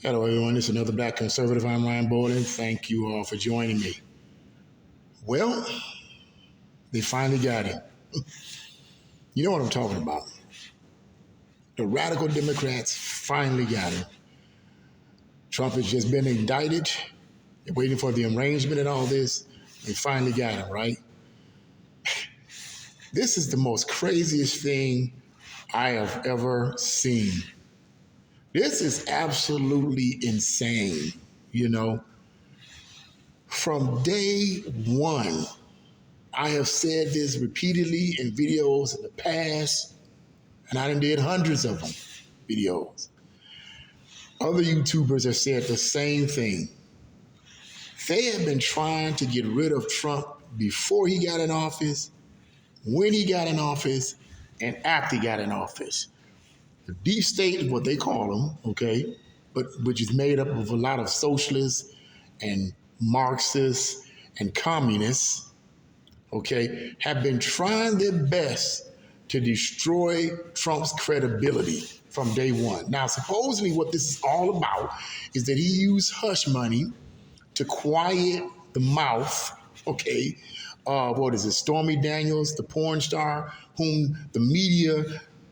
Hello, everyone. This is another Black Conservative. I'm Ryan Bowling. Thank you all for joining me. Well, they finally got him. You know what I'm talking about. The radical Democrats finally got him. Trump has just been indicted. They're waiting for the arraignment and all this. They finally got him, right? This is the most craziest thing I have ever seen. This is absolutely insane, you know. From day one, I have said this repeatedly in videos in the past, and I done did hundreds of them, videos. Other YouTubers have said the same thing. They have been trying to get rid of Trump before he got in office, when he got in office, and after he got in office. The deep state is what they call them, okay, but which is made up of a lot of socialists and Marxists and communists, okay, have been trying their best to destroy Trump's credibility from day one. Now, supposedly what this is all about is that he used hush money to quiet the mouth, okay, what is it, Stormy Daniels, the porn star, whom the media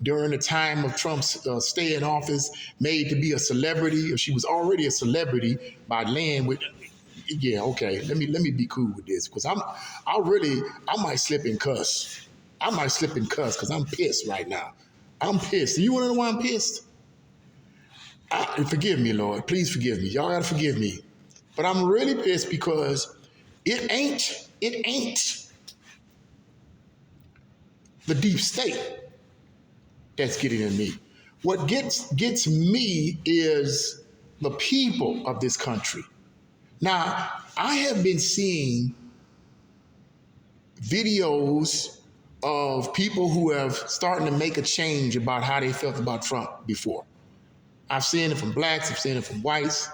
during the time of Trump's stay in office made to be a celebrity, or she was already a celebrity by laying with. Yeah, okay. Let me be cool with this, because I might slip and cuss. I might slip and cuss because I'm pissed right now. I'm pissed. You want to know why I'm pissed? Forgive me, Lord. Please forgive me. Y'all gotta forgive me. But I'm really pissed because it ain't the deep state that's getting in me. What gets me is the people of this country. Now, I have been seeing videos of people who have starting to make a change about how they felt about Trump before. I've seen it from blacks, I've seen it from whites,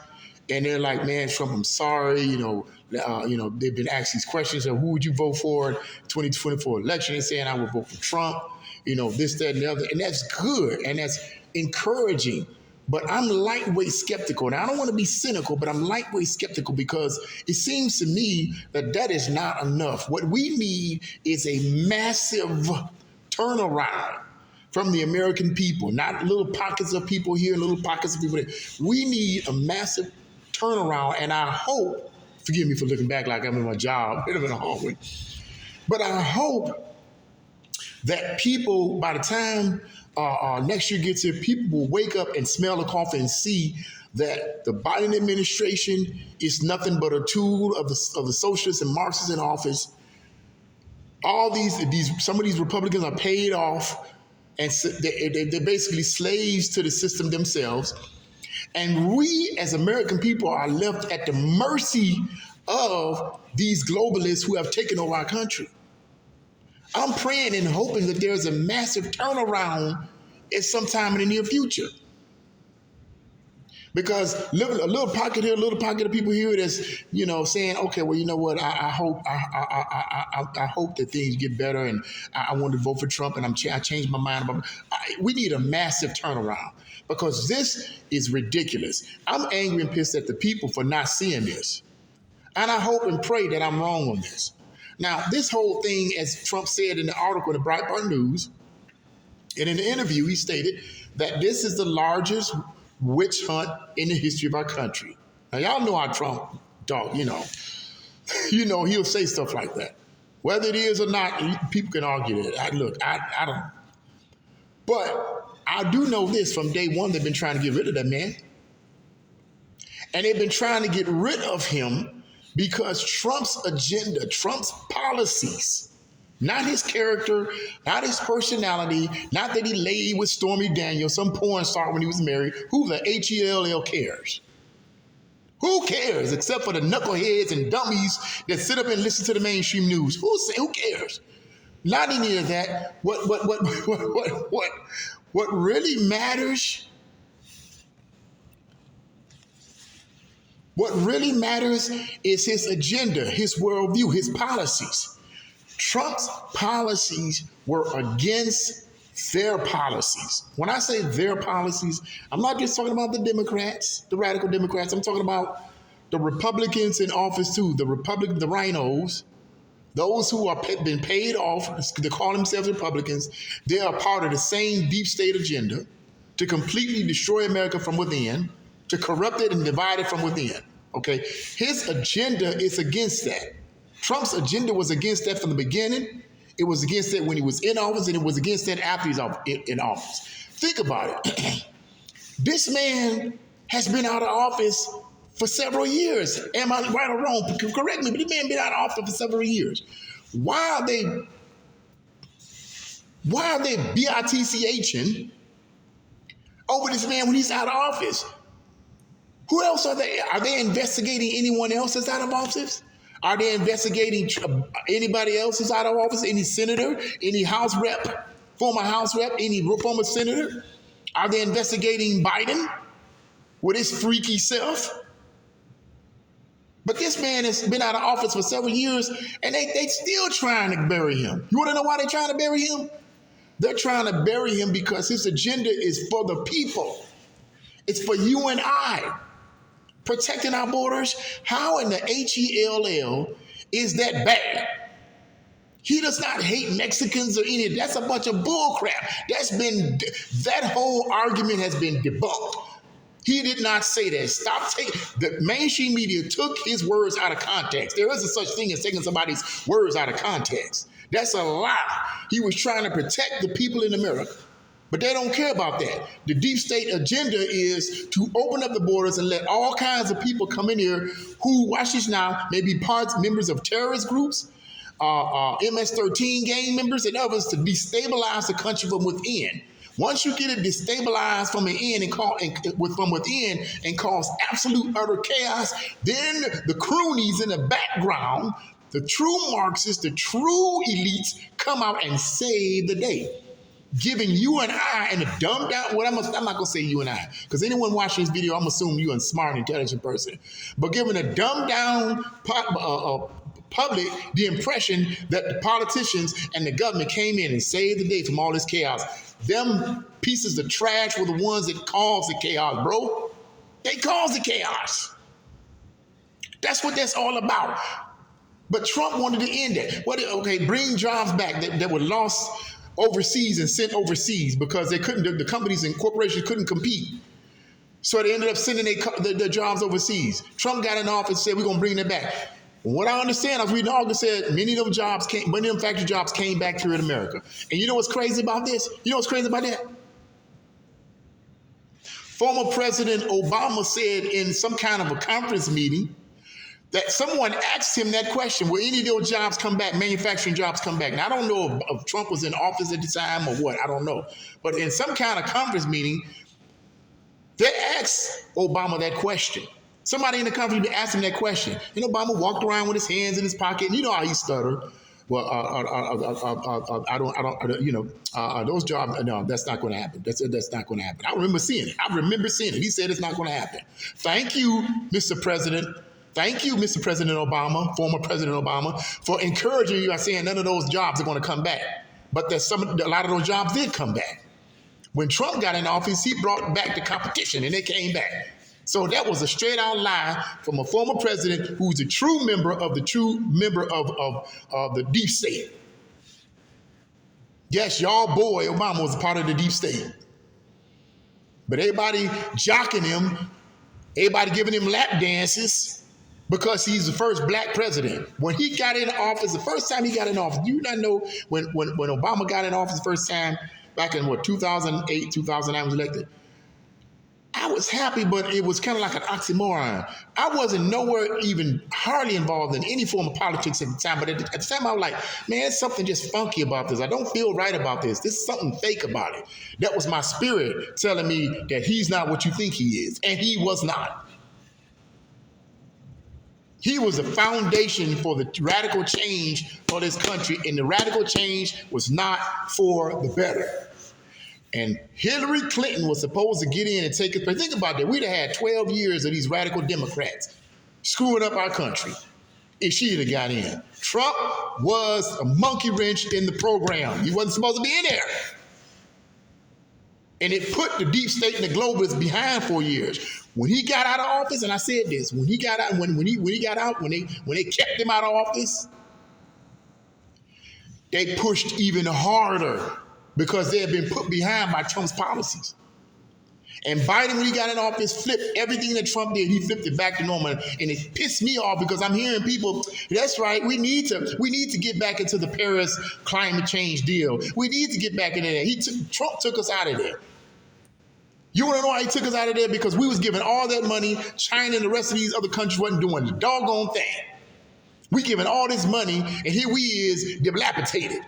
and they're like, "Man, Trump, I'm sorry." They've been asked these questions of who would you vote for in 2024 election. They're saying I would vote for Trump. This, that, and the other, and that's good and that's encouraging. But I'm lightweight skeptical. Now, I don't want to be cynical, but I'm lightweight skeptical because it seems to me that is not enough. What we need is a massive turnaround from the American people, not little pockets of people here, little pockets of people there. We need a massive turnaround, and I hope, forgive me for looking back like I'm in my job, bit of a hallway, but I hope that people, by the time next year gets here, people will wake up and smell the coffee and see that the Biden administration is nothing but a tool of the socialists and Marxists in office. Some of these Republicans are paid off, and they're basically slaves to the system themselves. And we, as American people, are left at the mercy of these globalists who have taken over our country. I'm praying and hoping that there's a massive turnaround at some time in the near future. Because a little pocket here, a little pocket of people here that's, saying, okay, well, you know what? I hope that things get better, and I want to vote for Trump, and I changed my mind about. We need a massive turnaround because this is ridiculous. I'm angry and pissed at the people for not seeing this, and I hope and pray that I'm wrong on this. Now, this whole thing, as Trump said in the article in the Breitbart News, and in the interview, he stated that this is the largest witch hunt in the history of our country. Now, y'all know how Trump talk, he'll say stuff like that. Whether it is or not, people can argue that. I don't. But I do know this, from day one, they've been trying to get rid of that man. And they've been trying to get rid of him because Trump's agenda, Trump's policies, not his character, not his personality, not that he laid with Stormy Daniels, some porn star when he was married. Who the Hell cares? Who cares except for the knuckleheads and dummies that sit up and listen to the mainstream news? Who cares? Not any of that. What really matters? What really matters is his agenda, his worldview, his policies. Trump's policies were against their policies. When I say their policies, I'm not just talking about the Democrats, the radical Democrats. I'm talking about the Republicans in office too, the rhinos, those who are been paid off to call themselves Republicans. They are part of the same deep state agenda to completely destroy America from within, to corrupt it and divide it from within. Okay, his agenda is against that. Trump's agenda was against that from the beginning. It was against that when he was in office, and it was against that after he's in office. Think about it. This man has been out of office for several years. Am I right or wrong? Correct me, but this man been out of office for several years. Why are they BITCHing over this man when he's out of office? Who else are they? Are they investigating anyone else that's out of office? Are they investigating anybody else who's out of office? Any senator, any House rep, former House rep, any former senator? Are they investigating Biden with his freaky self? But this man has been out of office for several years, and they still trying to bury him. You want to know why they're trying to bury him? They're trying to bury him because his agenda is for the people. It's for you and I. Protecting our borders. How in the HELL is that bad? He does not hate Mexicans or any. That's a bunch of bull crap. That whole argument has been debunked. He did not say that. Stop taking the mainstream media took his words out of context. There isn't such thing as taking somebody's words out of context. That's a lie. He was trying to protect the people in America. But they don't care about that. The deep state agenda is to open up the borders and let all kinds of people come in here who, watch this now, may be members of terrorist groups, MS-13 gang members, and others to destabilize the country from within. Once you get it destabilized from within and cause absolute utter chaos, then the croonies in the background, the true Marxists, the true elites, come out and save the day. Giving you and I and a dumbed down, I'm not going to say you and I, because anyone watching this video, I'm assuming you're a smart, intelligent person, but giving a dumbed down public the impression that the politicians and the government came in and saved the day from all this chaos. Them pieces of trash were the ones that caused the chaos, bro. They caused the chaos. That's what that's all about. But Trump wanted to end it. Bring jobs back that were lost overseas and sent overseas because the companies and corporations couldn't compete. So they ended up sending their jobs overseas. Trump got in office and said, we're going to bring them back. What I understand, I was reading August said many of them factory jobs came back here in America. And you know what's crazy about this? You know what's crazy about that? Former President Obama said in some kind of a conference meeting that someone asked him that question, will any of those jobs come back, manufacturing jobs come back? Now, I don't know if Trump was in office at the time or what, I don't know. But in some kind of conference meeting, they asked Obama that question. Somebody in the company asked him that question. And Obama walked around with his hands in his pocket, and you know how he stuttered. Well, those jobs, no, that's not going to happen. That's not going to happen. I remember seeing it. He said it's not going to happen. Thank you, Mr. President. Thank you, Mr. President Obama, former President Obama, for encouraging you by saying none of those jobs are going to come back. But a lot of those jobs did come back. When Trump got in office, he brought back the competition, and they came back. So that was a straight out lie from a former president who's a true member of the deep state. Yes, y'all boy Obama was a part of the deep state. But everybody jocking him, everybody giving him lap dances because he's the first black president. When he got in office, the first time he got in office, you not know when Obama got in office the first time, back in 2008, 2009 was elected, I was happy, but it was kind of like an oxymoron. I wasn't nowhere even hardly involved in any form of politics at the time, but at the time I was like, man, there's something just funky about this. I don't feel right about this. There's something fake about it. That was my spirit telling me that he's not what you think he is, and he was not. He was the foundation for the radical change for this country, and the radical change was not for the better. And Hillary Clinton was supposed to get in and take it. But think about that. We'd have had 12 years of these radical Democrats screwing up our country if she'd have got in. Trump was a monkey wrench in the program. He wasn't supposed to be in there. And it put the deep state and the globalists behind 4 years. When he got out of office, and I said this, when he got out, when they kept him out of office, they pushed even harder because they had been put behind by Trump's policies. And Biden, when he got in office, flipped everything that Trump did. He flipped it back to normal, and it pissed me off because I'm hearing people. That's right. We need to get back into the Paris climate change deal. We need to get back into there. Trump took us out of there. You want to know why he took us out of there? Because we was giving all that money. China and the rest of these other countries wasn't doing the doggone thing. We giving all this money, and here we is dilapidated.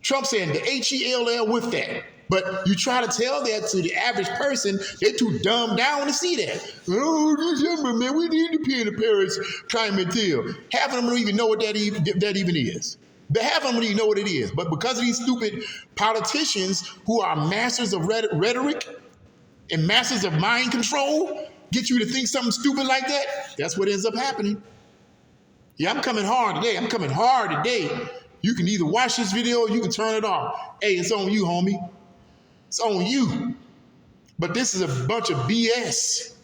Trump saying the HELL with that. But you try to tell that to the average person, they're too dumbed down to see that. Oh, December, man, we need to be in the Paris climate deal. Half of them don't even know what that even is. But half of them don't even know what it is. But because of these stupid politicians who are masters of rhetoric and masters of mind control, get you to think something stupid like that, that's what ends up happening. Yeah, I'm coming hard today. You can either watch this video or you can turn it off. Hey, it's on you, homie. It's on you. But this is a bunch of BS.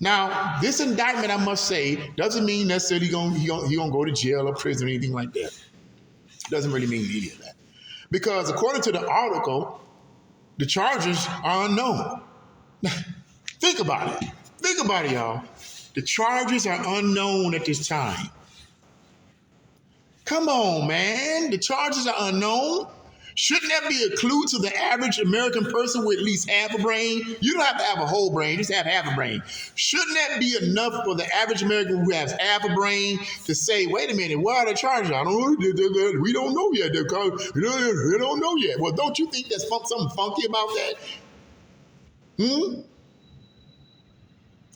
Now, this indictment, I must say, doesn't mean necessarily he gonna go to jail or prison or anything like that. Doesn't really mean any of that. Because according to the article, the charges are unknown. Think about it. Think about it, y'all. The charges are unknown at this time. Come on, man. The charges are unknown. Shouldn't that be a clue to the average American person with at least half a brain? You don't have to have a whole brain, just have half a brain. Shouldn't that be enough for the average American who has half a brain to say, wait a minute, what are the charges? I don't know. We don't know yet. We don't know yet. Well, don't you think there's something funky about that?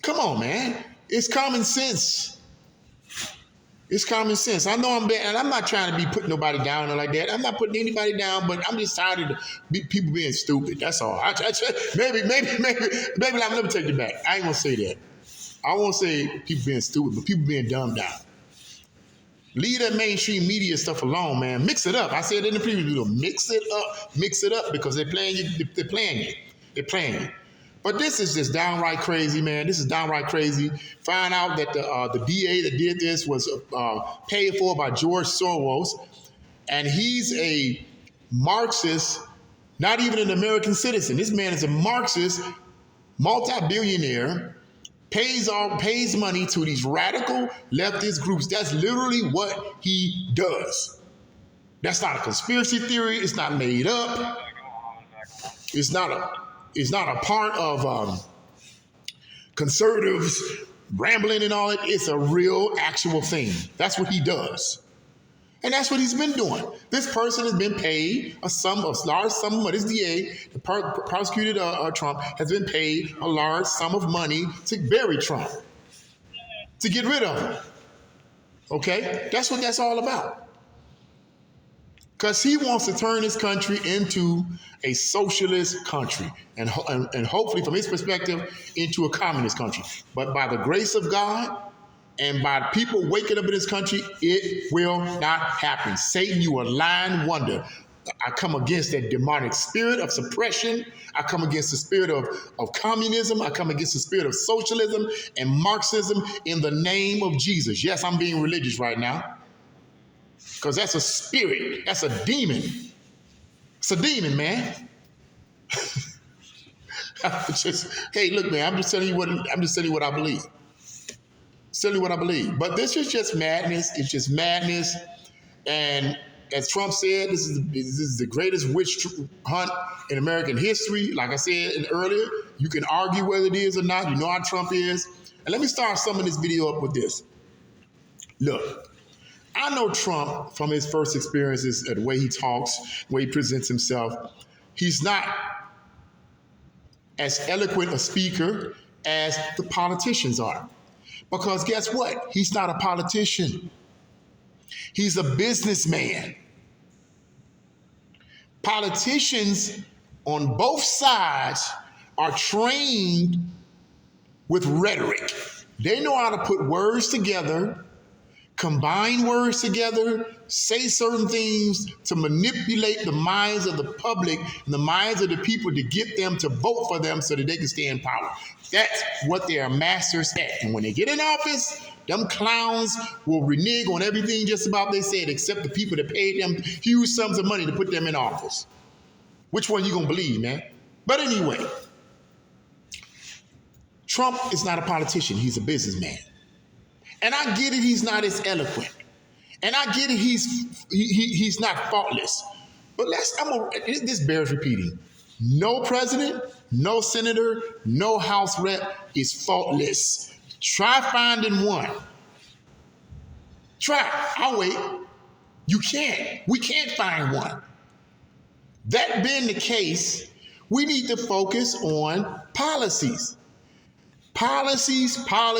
Come on, man. It's common sense. It's common sense. I know I'm bad, and I'm not trying to be putting nobody down or like that. I'm not putting anybody down, but I'm just tired of people being stupid. That's all. Maybe. Let me take it back. I ain't gonna say that. I won't say people being stupid, but people being dumbed down. Leave that mainstream media stuff alone, man. Mix it up. I said in the previous video, mix it up because they're playing you. But this is just downright crazy, man. This is downright crazy. Find out that the DA that did this was paid for by George Soros, and he's a Marxist, not even an American citizen. This man is a Marxist, multi-billionaire, pays money to these radical leftist groups. That's literally what he does. That's not a conspiracy theory. It's not made up. It's not a part of conservatives rambling and all that. It's a real, actual thing. That's what he does. And that's what he's been doing. This person has been paid a large sum, this DA, the prosecuted Trump, has been paid a large sum of money to bury Trump, to get rid of him. Okay? That's what that's all about. Because he wants to turn this country into a socialist country and hopefully, from his perspective, into a communist country. But by the grace of God and by people waking up in this country, it will not happen. Satan, you a lying wonder. I come against that demonic spirit of suppression. I come against the spirit of communism. I come against the spirit of socialism and Marxism in the name of Jesus. Yes, I'm being religious right now. Because that's a spirit. That's a demon. It's a demon, man. Hey, look, man, I'm just telling you what I believe. Telling you what I believe. But this is just madness. It's just madness. And as Trump said, this is the greatest witch hunt in American history. Like I said earlier, you can argue whether it is or not. You know how Trump is. And let me start summing this video up with this. Look. I know Trump from his first experiences, the way he talks, the way he presents himself. He's not as eloquent a speaker as the politicians are. Because guess what? He's not a politician. He's a businessman. Politicians on both sides are trained with rhetoric. They know how to put words together, combine words together, say certain things to manipulate the minds of the public and the minds of the people to get them to vote for them so that they can stay in power. That's what they are masters at. And when they get in office, them clowns will renege on everything just about they said, except the people that paid them huge sums of money to put them in office. Which one you gonna believe, man? But anyway, Trump is not a politician. He's a businessman. And I get it, he's not as eloquent. And I get it, he's not faultless. But this bears repeating. No president, no senator, no House rep is faultless. Try finding one. Try. I'll wait. You can't. We can't find one. That being the case, we need to focus on policies. Policies. I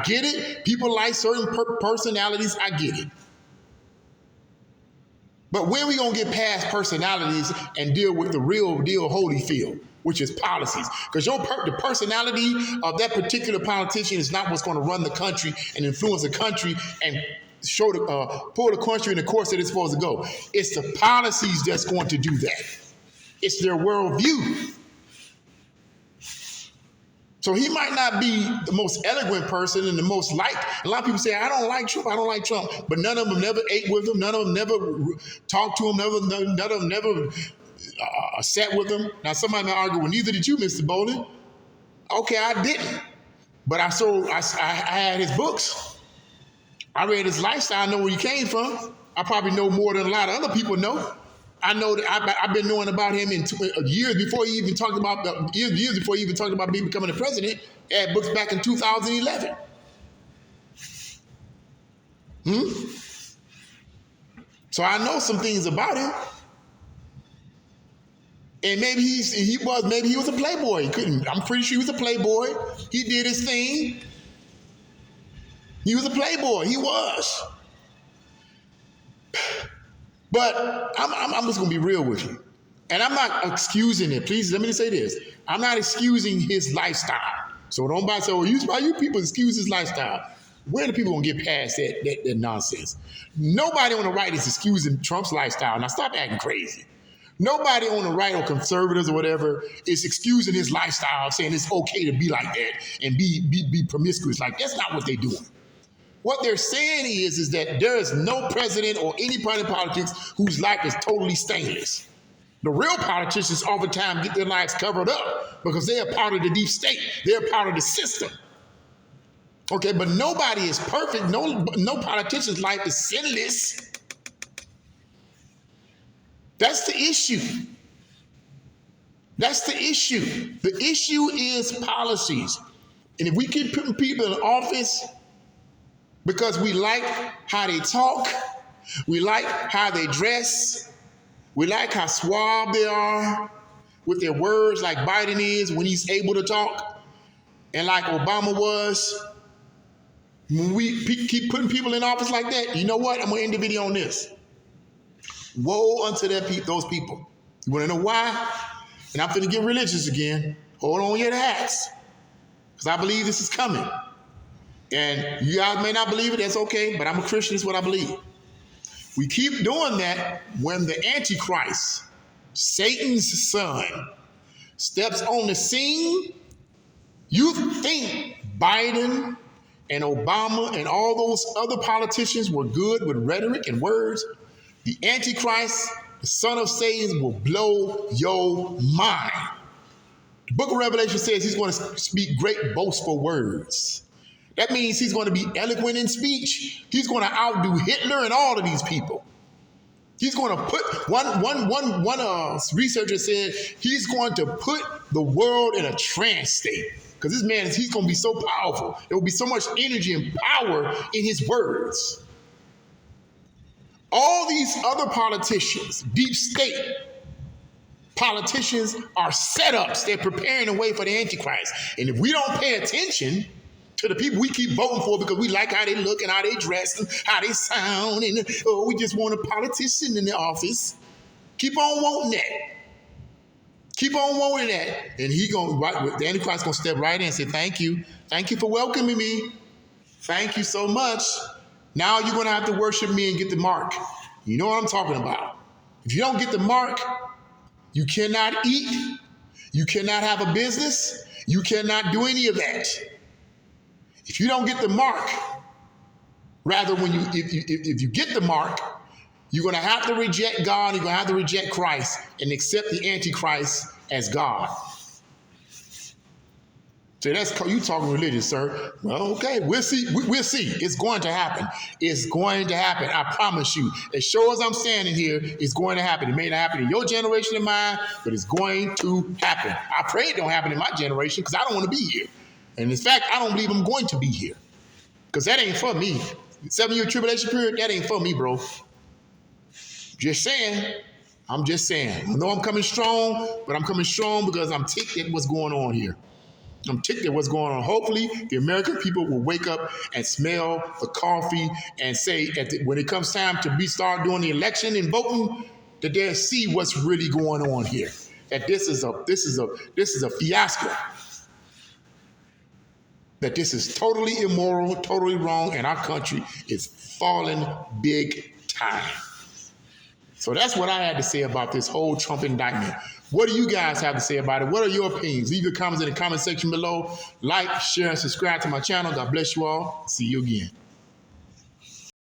get it. People like certain personalities. I get it. But when are we going to get past personalities and deal with the real deal Holyfield, which is policies? Because the personality of that particular politician is not what's going to run the country and influence the country and pull the country in the course that it's supposed to go. It's the policies that's going to do that. It's their worldview. So he might not be the most eloquent person and the most liked. A lot of people say, I don't like Trump, but none of them never ate with him. None of them never talked to him. None of them never sat with him. Now, somebody might argue, well, neither did you, Mr. Bolden. Okay, I didn't. But I had his books. I read his lifestyle. I know where he came from. I probably know more than a lot of other people know. I know that I've been knowing about him in years before he even talked about me becoming the president. I had books back in 2011. So I know some things about him. And maybe he was a playboy. I'm pretty sure he was a playboy. He did his thing. He was a playboy. He was. But I'm just going to be real with you. And I'm not excusing it. Please, let me say this. I'm not excusing his lifestyle. So don't say, well, you people excuse his lifestyle. When are the people going to get past that nonsense? Nobody on the right is excusing Trump's lifestyle. Now stop acting crazy. Nobody on the right or conservatives or whatever is excusing his lifestyle, saying it's okay to be like that and be promiscuous. Like, that's not what they're doing. What they're saying is that there is no president or any party in politics whose life is totally stainless. The real politicians oftentimes get their lives covered up because they are part of the deep state. They're part of the system. Okay, but nobody is perfect. No politician's life is sinless. That's the issue. That's the issue. The issue is policies. And if we keep putting people in office because we like how they talk, we like how they dress, we like how suave they are with their words, like Biden is when he's able to talk, and like Obama was. When we keep putting people in office like that, you know what? I'm going to end the video on this. Woe unto those people. You want to know why? And I'm going to get religious again. Hold on your hats. Because I believe this is coming. And you guys may not believe it, that's okay, but I'm a Christian, it's what I believe. We keep doing that when the Antichrist, Satan's son, steps on the scene. You think Biden and Obama and all those other politicians were good with rhetoric and words? The Antichrist, the son of Satan, will blow your mind. The book of Revelation says he's going to speak great boastful words. That means he's going to be eloquent in speech. He's going to outdo Hitler and all of these people. He's going to put, one researcher said he's going to put the world in a trance state. Because this man, he's going to be so powerful. There will be so much energy and power in his words. All these other politicians, deep state politicians, are setups. They're preparing the way for the Antichrist. And if we don't pay attention to the people we keep voting for because we like how they look and how they dress and how they sound, and we just want a politician in the office, keep on wanting that. Keep on wanting that. And the Antichrist going to step right in and say, thank you. Thank you for welcoming me. Thank you so much. Now you're going to have to worship me and get the mark. You know what I'm talking about. If you don't get the mark, you cannot eat. You cannot have a business. You cannot do any of that. If you don't get the mark, rather if you get the mark, you're going to have to reject God. You're going to have to reject Christ and accept the Antichrist as God. So that's you talking religious, sir. Well, okay, we'll see. We'll see. It's going to happen. It's going to happen. I promise you. As sure as I'm standing here, it's going to happen. It may not happen in your generation and mine, but it's going to happen. I pray it don't happen in my generation because I don't want to be here. And in fact, I don't believe I'm going to be here because that ain't for me. 7-year tribulation period, that ain't for me, bro. Just saying. I'm just saying. I know I'm coming strong, but I'm coming strong because I'm ticked at what's going on here. I'm ticked at what's going on. Hopefully, the American people will wake up and smell the coffee and say, when it comes time to start doing the election and voting, that they'll see what's really going on here. That this is a fiasco. That this is totally immoral, totally wrong, and our country is falling big time. So that's what I had to say about this whole Trump indictment. What do you guys have to say about it? What are your opinions? Leave your comments in the comment section below. Like, share, and subscribe to my channel. God bless you all. See you again.